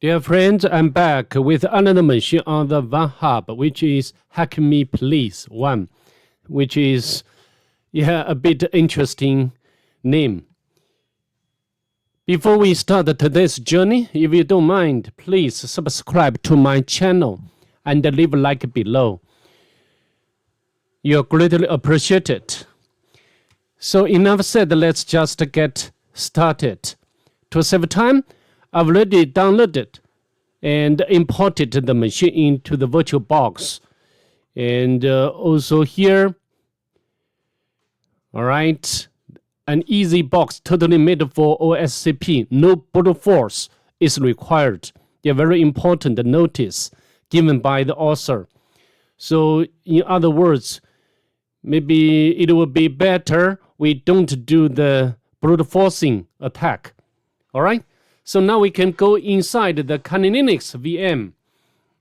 Dear friends, I'm back with another machine on the Vulnhub, which is Hack Me Please 1, which is a bit interesting name. Before we start today's journey, if you don't mind, please subscribe to my channel and leave a like below. You're greatly appreciated. So enough said, let's just get started. To save time, I've already downloaded and imported the machine into the virtual box. And also here, all right, an easy box totally made for OSCP. No brute force is required. A very important notice given by the author. So in other words, maybe it would be better we don't do the brute forcing attack. All right. So now we can go inside the Kali Linux VM.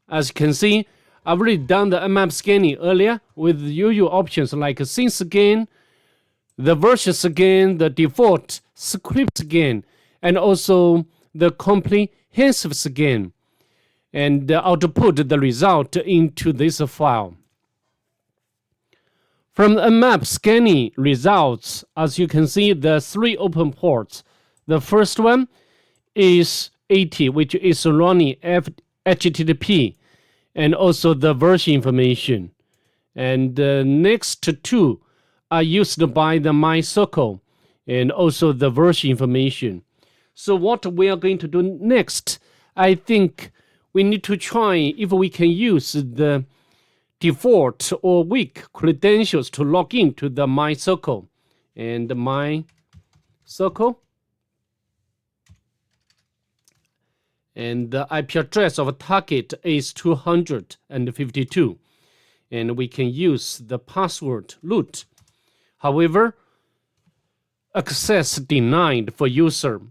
As you can see, I've already done the nmap scanning earlier with the usual options like scene scan, the version scan, the default script scan, and also the comprehensive scan. And output the result into this file. From the nmap scanning results, as you can see, the three open ports. The first one is 80, which is running HTTP, and also the version information. And the next two are used by the MyCircle, and also the version information. So what we are going to do next, I think we need to try if we can use the default or weak credentials to log into the MyCircle. And MyCircle. And the IP address of a target is 252. And we can use the password root. However, access denied for user.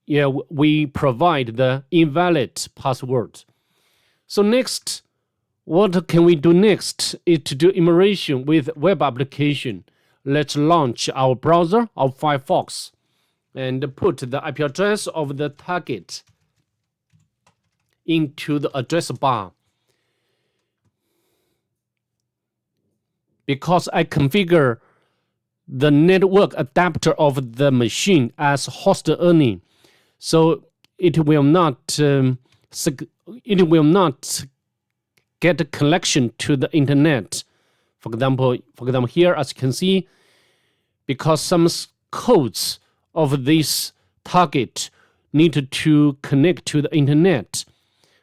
We provide the invalid password. So next, what can we do next is to do immersion with web application. Let's launch our browser, our Firefox, and put the IP address of the target into the address bar. Because I configure the network adapter of the machine as host only, so it will not get a connection to the internet. For example, here, as you can see, because some codes of this target need to connect to the internet.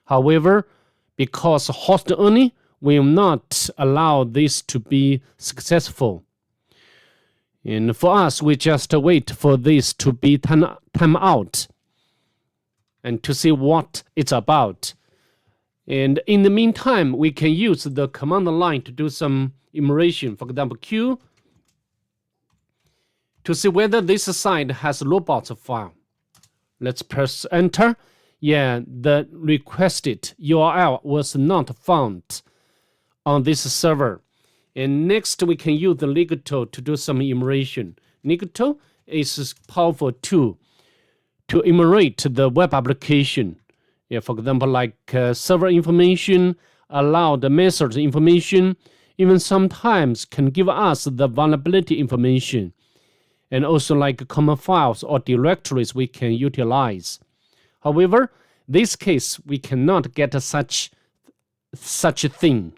However, because host only will not allow this to be successful. And for us, we just wait for this to be time out and to see what it's about. And in the meantime, we can use the command line to do some immersion. For example, Q, to see whether this site has robots file. Let's press enter. The requested URL was not found on this server. And next, we can use the Ligato to do some immersion. Ligato is a powerful tool to immerate the web application. For example, like server information, allowed method information, even sometimes can give us the vulnerability information. And also like common files or directories we can utilize. However, this case, we cannot get such a thing.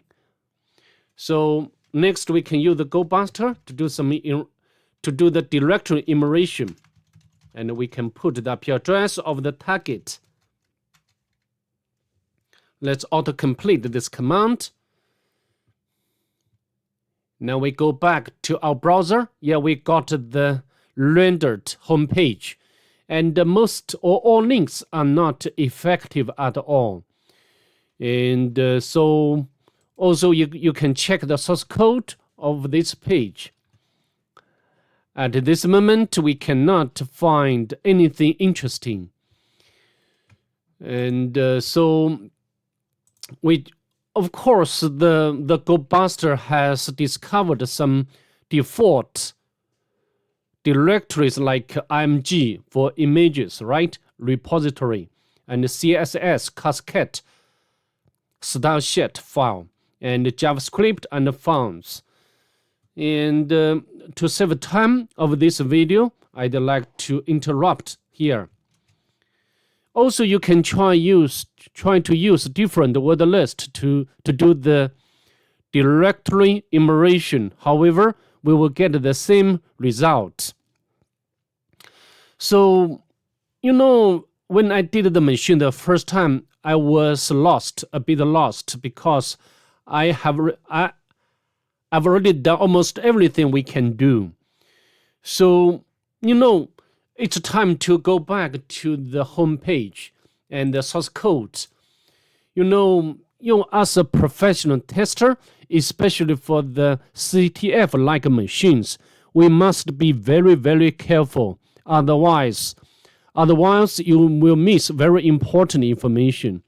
So next, we can use the GoBuster to do the directory immersion, and we can put the IP address of the target. Let's autocomplete this command. Now we go back to our browser. We got the rendered home page. And most or all links are not effective at all. And so also you can check the source code of this page. At this moment, we cannot find anything interesting. And so of course, the GoBuster has discovered some default directories like img for images, right? Repository. and CSS cascade style sheet file, and JavaScript and fonts. And to save time of this video, I'd like to interrupt here. Also, you can try to use different word list to do the directory enumeration. However, we will get the same result. So, when I did the machine the first time, I was a bit lost, because I've already done almost everything we can do. So, it's time to go back to the home page and the source code. As a professional tester, especially for the CTF-like machines, we must be very, very careful. Otherwise, you will miss very important information.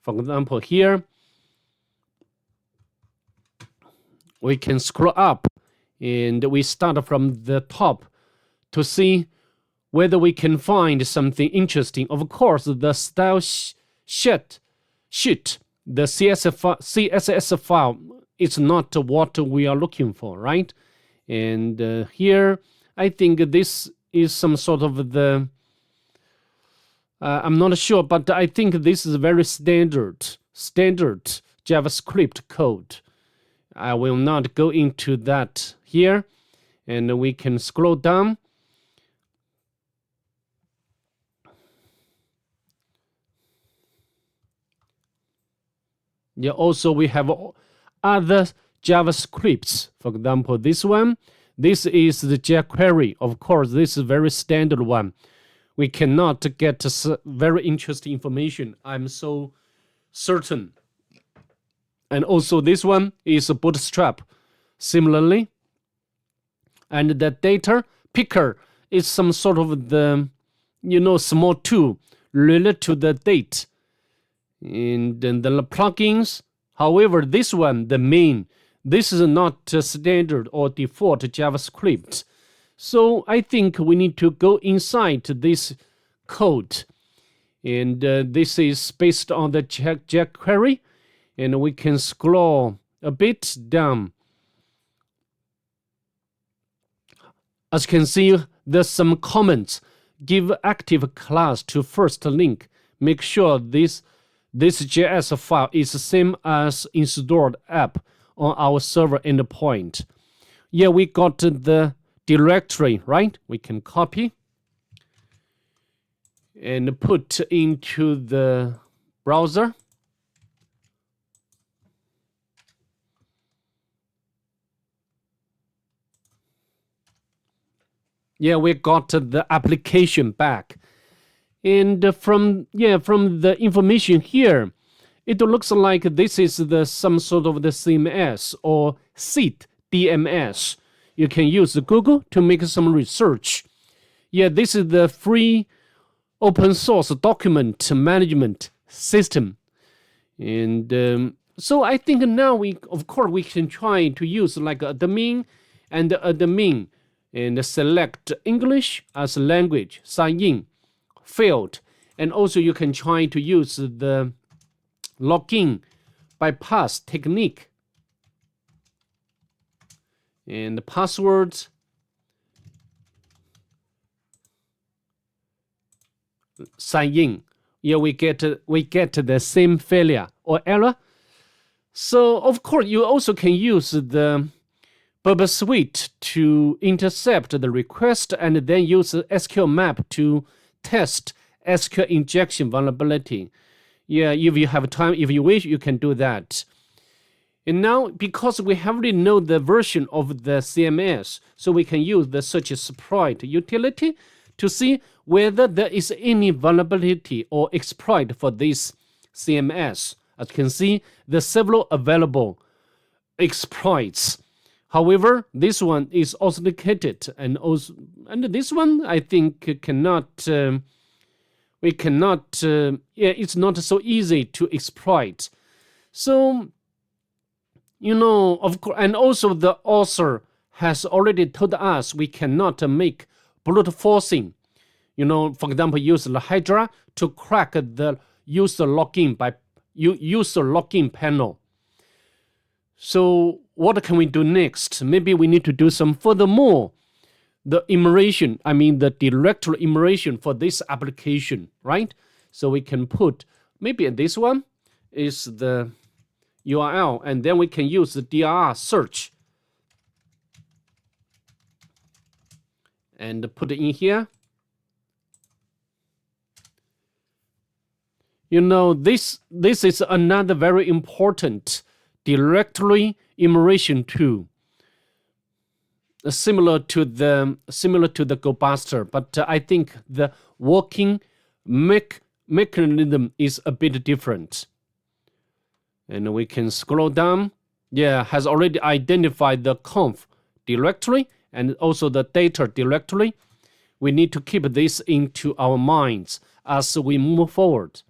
For example, here, we can scroll up, and we start from the top to see whether we can find something interesting. Of course, the style sheet, the CSS file, is not what we are looking for, right? And here, I think this is some sort of the, I'm not sure, but I think this is very standard JavaScript code. I will not go into that here, and we can scroll down. Yeah, also we have other JavaScripts. For example, this one. This is the jQuery. Of course, this is a very standard one. We cannot get very interesting information, I'm so certain. And also this one is a Bootstrap. Similarly, and the data picker is some sort of the, small tool related to the date. And then the plugins, however, this one, the main, this is not standard or default JavaScript. So I think we need to go inside this code. And this is based on the jQuery. And we can scroll a bit down. As you can see, there's some comments. Give active class to first link. Make sure this JS file is the same as installed app on our server endpoint. Yeah, we got the directory, right? We can copy and put into the browser. Yeah, we got the application back. And from the information here, it looks like this is some sort of the CMS or SeedDMS. You can use Google to make some research. Yeah, this is the free open source document management system. And so I think now we can try to use like admin and admin, and select English as a language, sign in, field. And also you can try to use the login bypass technique. And the passwords. Sign in. Yeah, we get the same failure or error. So of course you also can use the Bubble Suite to intercept the request, and then use SQL map to test SQL injection vulnerability. Yeah, if you have time, if you wish, you can do that. And now, because we already know the version of the CMS, so we can use the search exploit utility to see whether there is any vulnerability or exploit for this CMS. As you can see, there are several available exploits. However, this one is authenticated, and this one I think it's not so easy to exploit. So, of course, and also the author has already told us we cannot make brute forcing. For example, use the Hydra to crack the user login by user login panel. So what can we do next? Maybe we need to do some furthermore, the enumeration, the directory enumeration for this application, right? So we can put, maybe this one is the URL, and then we can use the dir search and put it in here. This is another very important directory enumeration tool, similar to the GoBuster, but I think the working mechanism is a bit different. And we can scroll down. Yeah, has already identified the conf directory and also the data directory. We need to keep this into our minds as we move forward.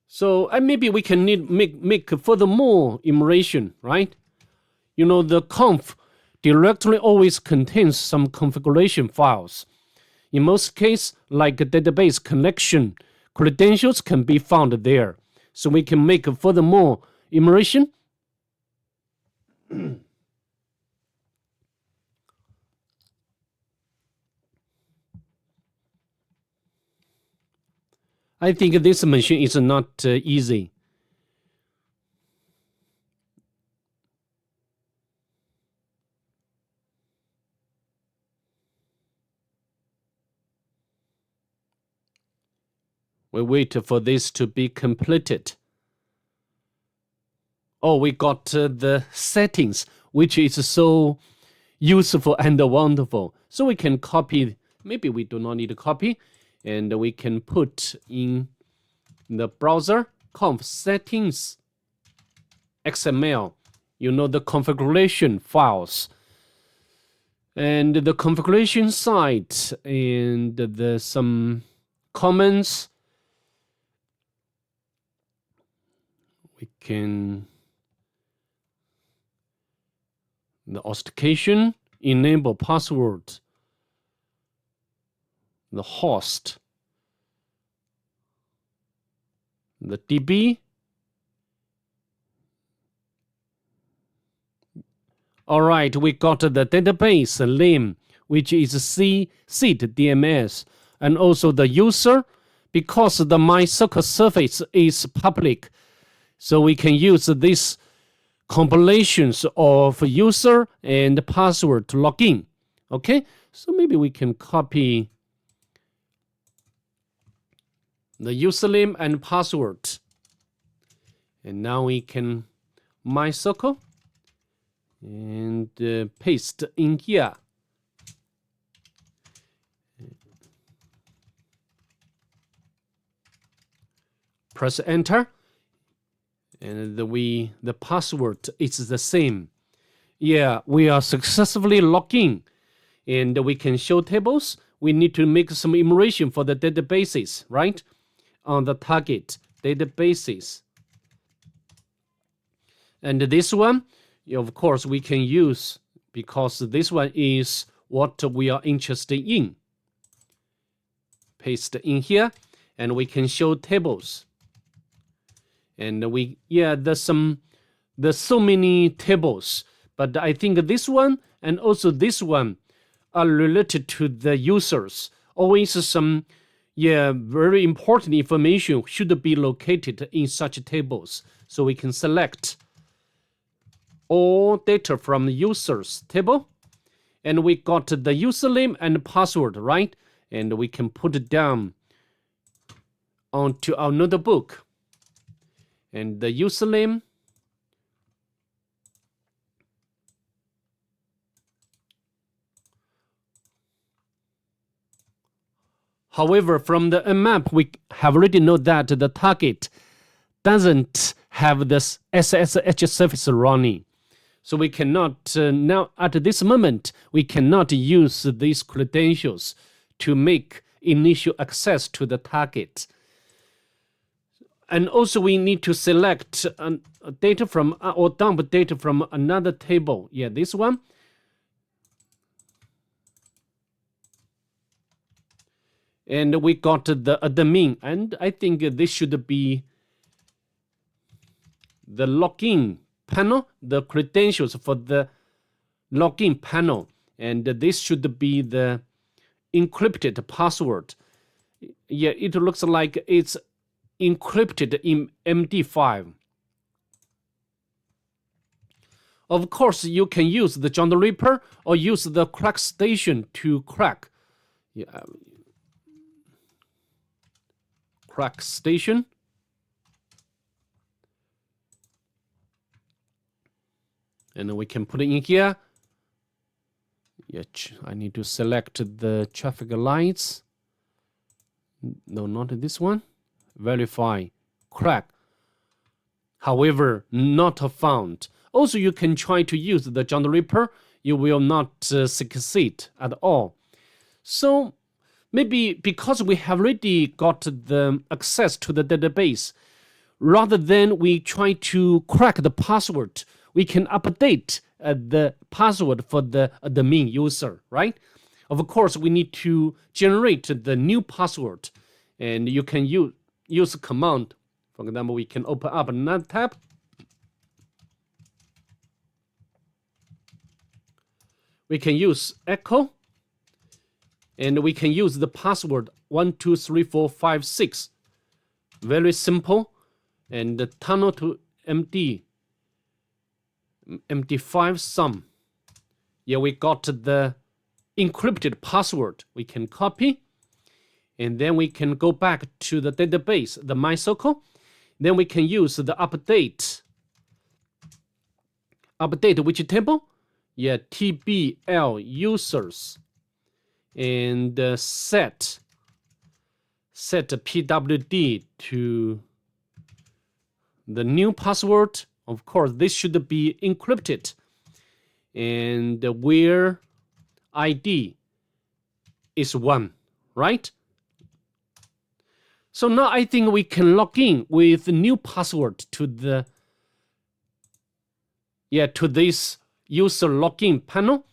So maybe we can make furthermore enumeration, right? The conf directory always contains some configuration files. In most cases, like a database connection, credentials can be found there. So we can make furthermore enumeration. I think this machine is not easy. We wait for this to be completed. Oh, we got the settings, which is so useful and wonderful. So we can copy. Maybe we do not need to copy. And we can put in the browser conf settings XML, the configuration files. And the configuration site and some comments. We can, the authentication, enable password, the host, the DB. All right, we got the database name, which is SeedDMS, and also the user, because the MySQL service is public. So we can use these compilations of user and password to log in. Okay, so maybe we can copy the username and password. And now we can MySQL and paste in here. Press enter. And the password is the same. Yeah, we are successfully logged in. And we can show tables. We need to make some enumeration for the databases, right? On the target databases. And this one, of course, we can use because this one is what we are interested in. Paste in here, and we can show tables. And there's so many tables, but I think this one and also this one are related to the users. Always some very important information should be located in such tables. So we can select all data from the users table. And we got the username and password, right? And we can put it down onto our notebook. And the username. However, from the map, we have already know that the target doesn't have this SSH service running. So we cannot, now at this moment, we cannot use these credentials to make initial access to the target. And also we need to select data from, or dump data from another table. Yeah, this one. And we got the admin, and I think this should be the login panel, the credentials for the login panel, and this should be the encrypted password. Yeah, it looks like it's encrypted in MD5. Of course, you can use the John the Ripper or use the crack station to crack. Yeah. Crack station. And we can put it in here. Yeah, I need to select the traffic lights. No, not this one. Verify. Crack. However, not found. Also, you can try to use the John the Ripper. You will not succeed at all. So, maybe because we have already got the access to the database, rather than we try to crack the password, we can update the password for the admin user, right? Of course, we need to generate the new password, and you can use a command. For example, we can open up another tab. We can use echo, and we can use the password 123456. Very simple. And the tunnel to MD5 sum. Yeah, we got the encrypted password. We can copy, and then we can go back to the database, the MySQL. Then we can use the update. Update which table? Yeah, TBL users. And set PWD to the new password. Of course, this should be encrypted. And where ID is 1, right? So now I think we can log in with the new password to the to this user login panel.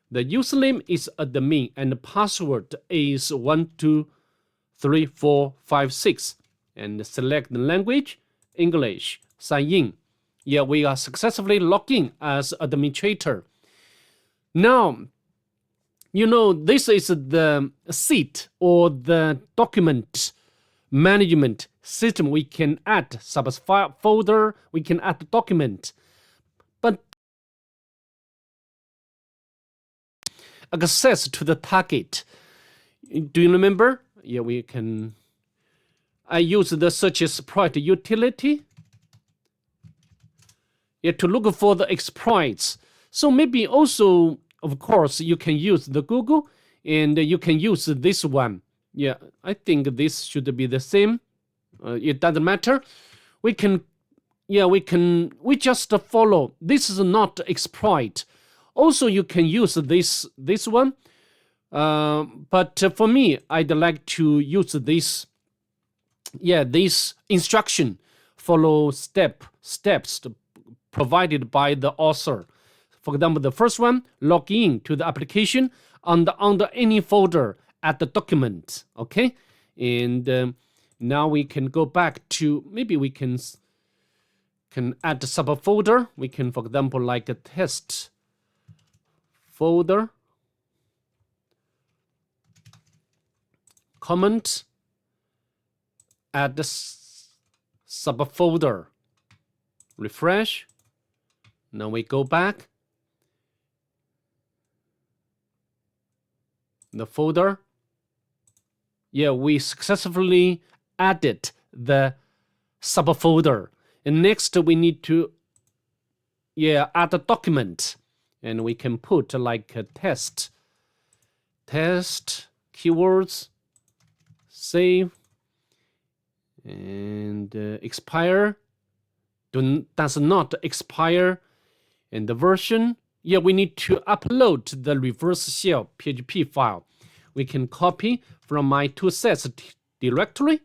The username is admin and the password is 123456. And select the language, English, sign in. Yeah, we are successfully logged in as administrator. Now, you know, this is the seat or the document management system. We can add subfolder, we can add document. But access to the target. Do you remember? Yeah, we can. I use the search exploit utility. Yeah, to look for the exploits. So maybe also, of course, you can use the Google and you can use this one. Yeah, I think this should be the same. It doesn't matter. We just follow. This is not exploit. Also, you can use this one. But for me, I'd like to use this. Yeah, this instruction, follow steps provided by the author. For example, the first one, log in to the application under any folder at the document. Okay, and now we can go back to, maybe we can add a subfolder. We can, for example, like a test folder, comment, add the subfolder, refresh. Now we go back. The folder. Yeah, we successfully added the subfolder. And next we need to add a document. And we can put like a test keywords, save, and expire. Does not expire. And the version, we need to upload the reverse shell PHP file. We can copy from my toolsets directory.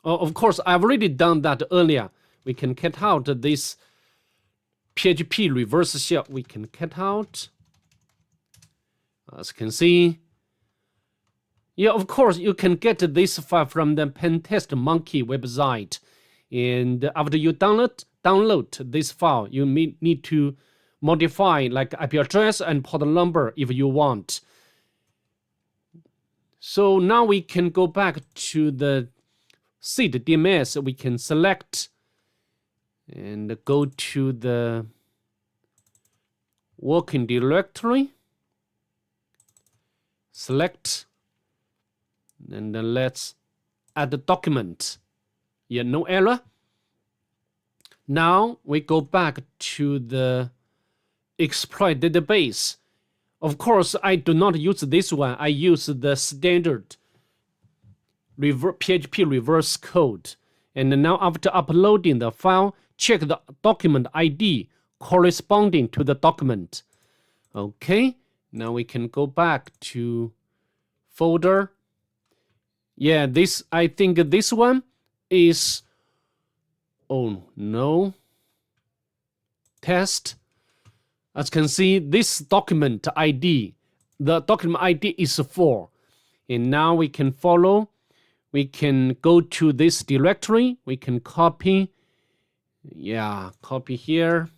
Of course, I've already done that earlier. We can cut out this PHP reverse shell. We can cut out. As you can see, Yeah, of course, you can get this file from the Pentest Monkey website. And after you download this file, you need to modify like IP address and port number if you want. So now we can go back to the SeedDMS. We can select and go to the working directory. Select, and then let's add the document. Yeah, no error. Now we go back to the exploit database. Of course, I do not use this one. I use the standard PHP reverse code. And now after uploading the file, check the document ID corresponding to the document. Okay, now we can go back to folder. Yeah, I think this one is, oh no, test. As you can see, this document ID, the document ID is 4. And now we can follow. We can go to this directory. We can copy. Yeah, copy here.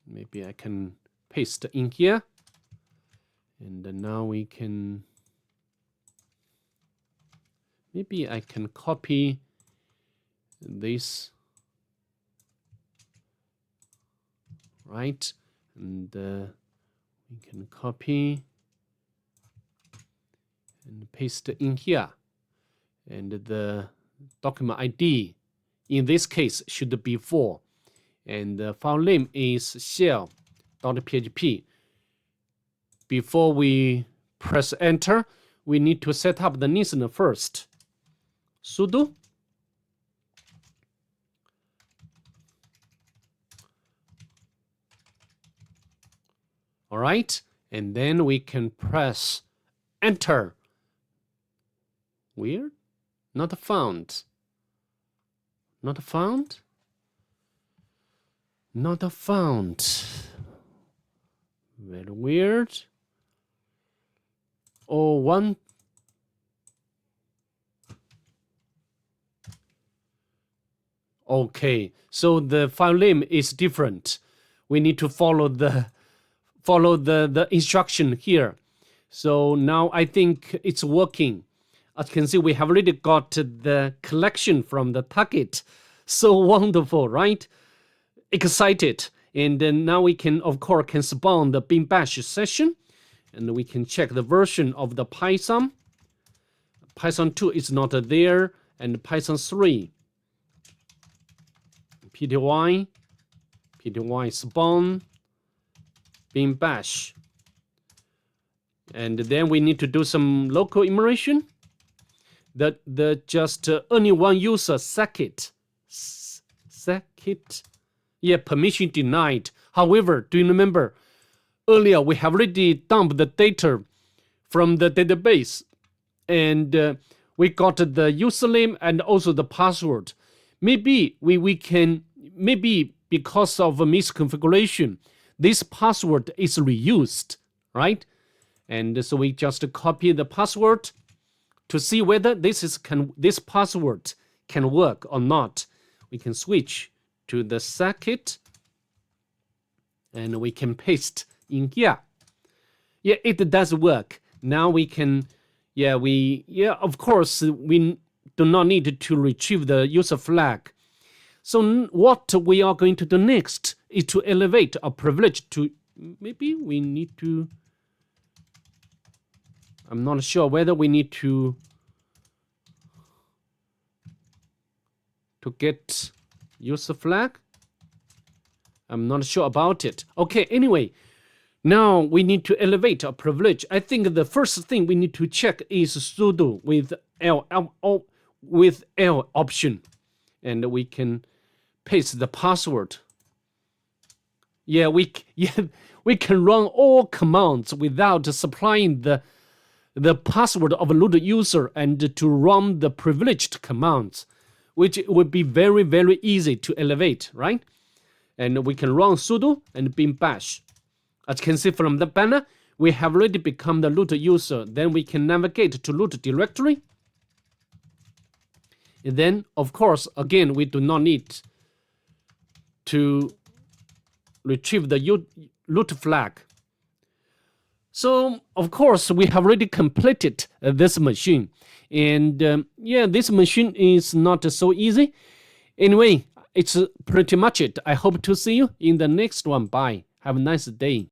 Maybe I can paste in here. And now we can, maybe I can copy this, right? And we can copy and paste in here. And the document ID in this case should be 4. And the file name is shell.php. Before we press enter, we need to set up the listener first. Sudo all right, and then we can press enter. Weird, not found. Not found. Not found. Very weird. Oh, one. Okay, so the file name is different. We need to follow the instruction here. So now I think it's working. As you can see, we have already got the collection from the target. So wonderful, right? Excited. And then now we can, of course, can spawn the bin bash session. And we can check the version of the Python. Python 2 is not there. And Python 3. pty spawn bin bash. And then we need to do some local immersion. The just only one user second. Yeah, permission denied. However, do you remember earlier we have already dumped the data from the database, and we got the username and also the password. Maybe we can, maybe because of a misconfiguration, this password is reused, right? And so we just copy the password to see whether this password can work or not. We can switch to the circuit and we can paste in here. Yeah, it does work. Now we can, of course, we do not need to retrieve the user flag. So what we are going to do next is to elevate a privilege to, maybe we need to, I'm not sure whether we need to get user flag. I'm not sure about it. Okay, anyway, now we need to elevate a privilege. I think the first thing we need to check is sudo with L option, and we can paste the password. Yeah, we can run all commands without supplying the password of a root user and to run the privileged commands, which would be very, very easy to elevate, right? and we can run sudo and bin bash. As you can see from the banner, we have already become the root user. Then we can navigate to root directory. And then, of course, again, we do not need to retrieve the root flag. So, of course, we have already completed this machine. And yeah, this machine is not so easy. Anyway, it's pretty much it. I hope to see you in the next one. Bye. Have a nice day.